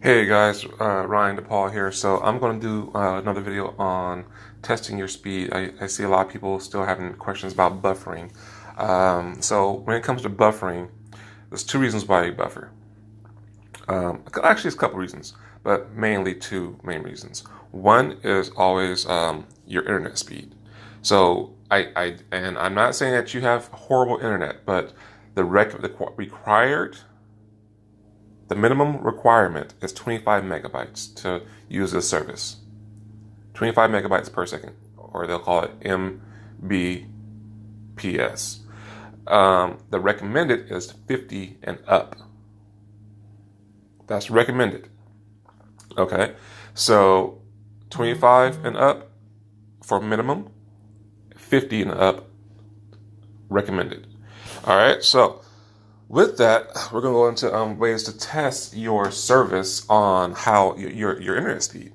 Hey guys, Ryan DePaul here. So I'm going to do another video on testing your speed. I see a lot of people still having questions about buffering. So when it comes to buffering, there's two reasons why you buffer. Actually, it's a couple reasons, but mainly two main reasons. One is always your internet speed. So and I'm not saying that you have horrible internet, but the required the minimum requirement is 25 megabytes to use this service. 25 megabytes per second, or they'll call it Mbps. The recommended is 50 and up. That's recommended. Okay, so 25 and up for minimum, 50 and up recommended. All right, so with that, we're going to go into ways to test your service on how your internet speed.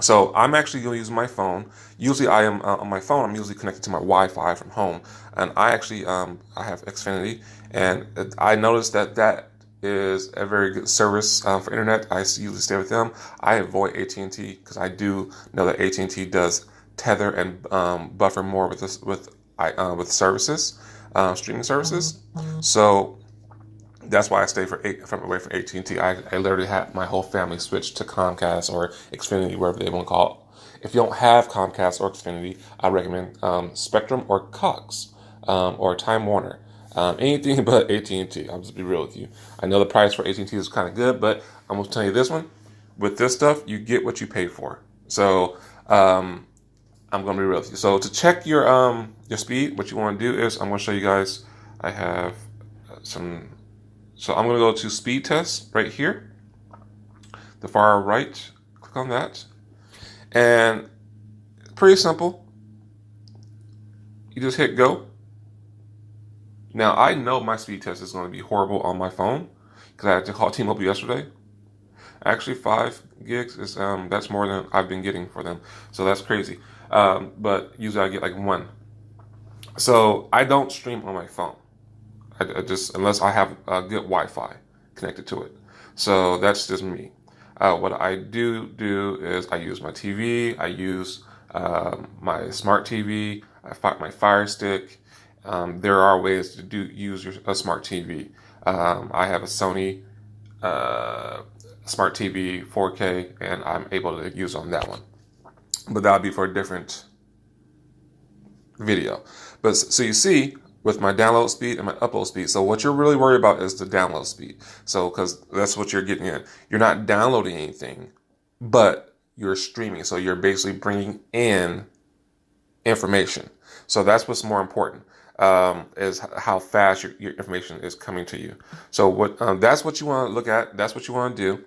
So I'm actually going to use my phone. Usually I am on my phone, I'm usually connected to my Wi-Fi from home. And I actually, I have Xfinity, and I noticed that is a very good service for internet. I usually stay with them. I avoid AT&T because I do know that AT&T does tether and buffer more with with services, streaming services. So that's why I stay from away from AT&T. I literally had my whole family switch to Comcast or Xfinity, wherever they want to call it. If you don't have Comcast or Xfinity, I recommend Spectrum or Cox or Time Warner. Anything but AT&T. I'll just be real with you. I know the price for AT&T is kind of good, but I'm going to tell you this one. With this stuff, you get what you pay for. So I'm going to be real with you. So to check your speed, what you want to do is I'm going to show you guys. I have some. So I'm going to go to speed test right here, the far right, click on that. And pretty simple. You just hit go. Now I know my speed test is going to be horrible on my phone because I had to call T-Mobile yesterday. Actually 5 gigs is, that's more than I've been getting for them. So that's crazy. But usually I get like 1. So I don't stream on my phone. I just, unless I have a good Wi-Fi connected to it. So that's just me. What I do is I use my TV, I use my smart TV, my Fire Stick. There are ways to use a smart TV. I have a Sony smart TV 4K, and I'm able to use on that one. But that'll be for a different video. But so you see, with my download speed and my upload speed. So what you're really worried about is the download speed. So because that's what you're getting in. You're not downloading anything, but you're streaming. So you're basically bringing in information. So that's what's more important, is how fast your information is coming to you. So that's what you want to look at. That's what you want to do.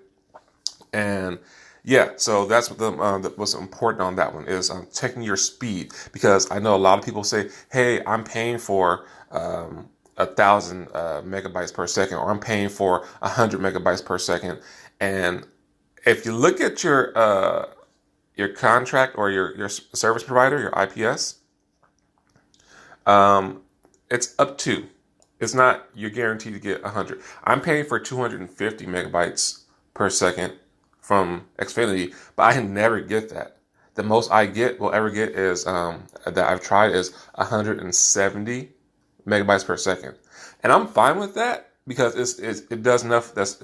And yeah, so that's what what's important on that one is checking your speed, because I know a lot of people say, "Hey, I'm paying for 1,000 megabytes per second, or I'm paying for 100 megabytes per second." And if you look at your contract or your service provider, your IPS, it's up to. It's not you're guaranteed to get 100. I'm paying for 250 megabytes per second from Xfinity, but I can never get that. The most I will ever get is that I've tried is 170 megabytes per second, and I'm fine with that because it does enough. That's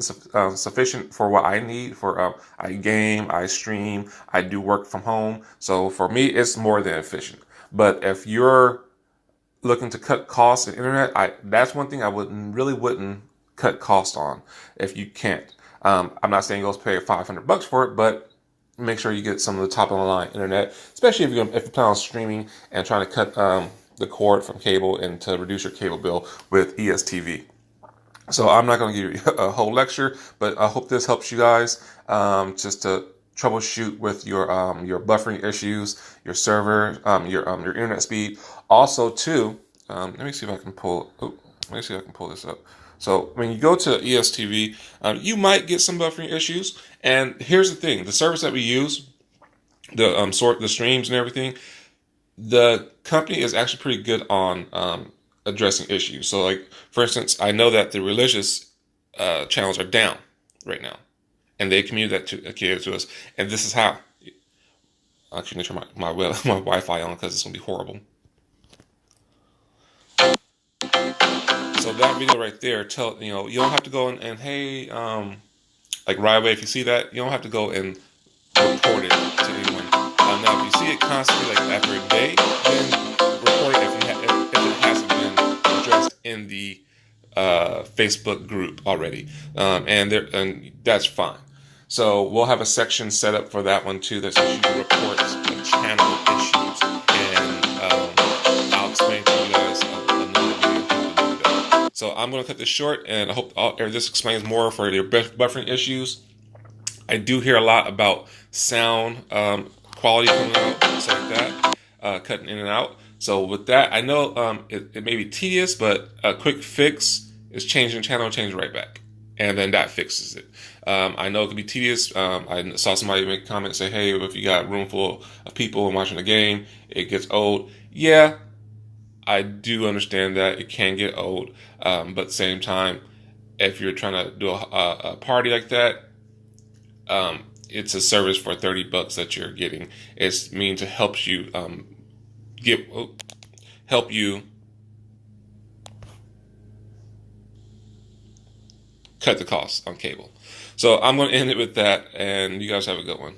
sufficient for what I need. For I game, I stream, I do work from home. So for me, it's more than efficient. But if you're looking to cut costs in internet, that's one thing I wouldn't cut costs on if you can't. I'm not saying you'll pay $500 for it, but make sure you get some of the top of the line internet, especially if you plan on streaming and trying to cut the cord from cable and to reduce your cable bill with ESTV. So I'm not going to give you a whole lecture, but I hope this helps you guys just to troubleshoot with your buffering issues, your server, your internet speed. Also, too, let me see if I can pull. Let me see if I can pull this up. So when you go to ESTV, you might get some buffering issues. And here's the thing: the service that we use, the sort the streams and everything, the company is actually pretty good on addressing issues. So, like for instance, I know that the religious channels are down right now. and they communicate to us. And this is how. Actually, turn my Wi-Fi on because it's gonna be horrible. So that video right there, you don't have to go and hey, like right away if you see that, you don't have to go and report it to anyone. Now, if you see it constantly, like after a day, then report it if it hasn't been addressed in the Facebook group already, and that's fine. So we'll have a section set up for that one too that says you can report channel issues, and I'll explain to you guys another video how to do that. So I'm going to cut this short, and I hope this explains more for your buffering issues. I do hear a lot about sound quality coming out, stuff like that, cutting in and out. So with that, I know it may be tedious, but a quick fix is changing the channel, change it right back, and then that fixes it. I know it can be tedious. I saw somebody make a comment say, hey, if you got a room full of people and watching the game, it gets old. Yeah, I do understand that it can get old, but at the same time, if you're trying to do a party like that, it's a service for $30 that you're getting. It's mean to help you help you cut the costs on cable. So I'm going to end it with that, and you guys have a good one.